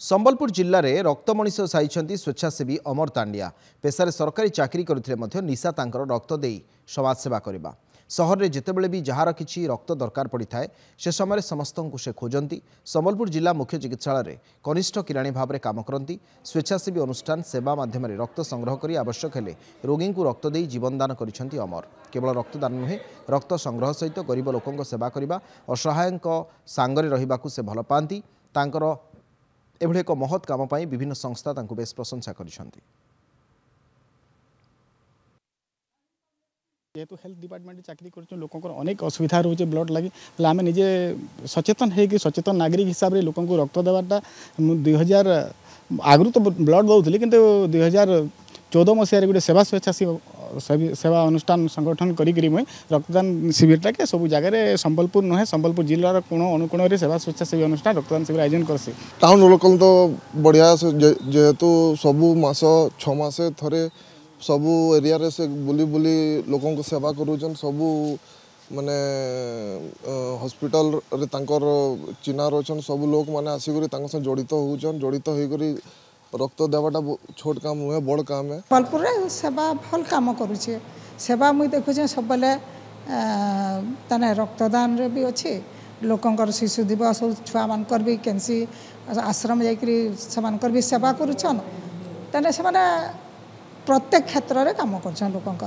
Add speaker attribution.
Speaker 1: संबलपुर जिले में रक्त मनीष साइंती स्वेच्छासेवी अमर तांडिया पेशार सरकारी चाकरी करुले निशा तांकर रक्त दे समाजसेवा करने सहर में जितेबले भी जार किसी रक्त दरकार पड़ी थाए से समय समस्त को से खोजती। संबलपुर जिला मुख्य चिकित्सालय कनिष्ठ किराणी भाव में काम करती। स्वेच्छासेवी अनुष्ठान सेवा माध्यम रक्त संग्रह कर आवश्यक हेले रोगी को रक्त दे जीवनदान कर अमर। केवल रक्तदान नुहे रक्त संग्रह सहित गरीब लोकों सेवा करने असहाय सांगरे रहिबा से भल पाती। एभली एक महत् काम पाई विभिन्न संस्था तांको बेस प्रशंसा करिसेंती।
Speaker 2: जेहेतु हेल्थ डिपार्टमेंट चाकरी कर लोक अनेक असुविधा रोचे ब्लड लगी आम निजे सचेतन है कि सचेतन नागरिक हिसाब से लोक रक्त देवाटा 2000 आगु तो ब्लड दौली कि 2014 मसीह गोटे सेवा स्वेच्छासेवी सेवा अनुष्ठान संगठन करी मुई रक्तदान शिविरटा के सब जगह संबलपुर नुहे संबलपुर जिलार कोण अनुकोण सेवा स्वेच्छासेवी अनुष्ठान रक्तदान शिविर आयोजन करसी।
Speaker 3: टाउन लोकल तो बढ़िया जेहेतु सबू मास 6 मास थे सबू एरिया रे से बुली बुली लोकों को सेवा करूछन। सबू माने हॉस्पिटल रे तांकर चिन्हा रोचन सबू लोक माने आसिक से जड़ित होचन। जड़ित होकर रक्त देवाटा छोट काम नुहे बड़ काम है।
Speaker 4: संबलपुर रे सेवा भल काम करुचे सेवा मुई देखुचे सब बेले तने रक्तदान रे भी अच्छे लोकंकर शिशु दिवस छुआ मानकर भी कैंसी आश्रम जाकरी समानकर भी सेवा करुछन। तने से प्रत्येक क्षेत्र में काम कर लोक।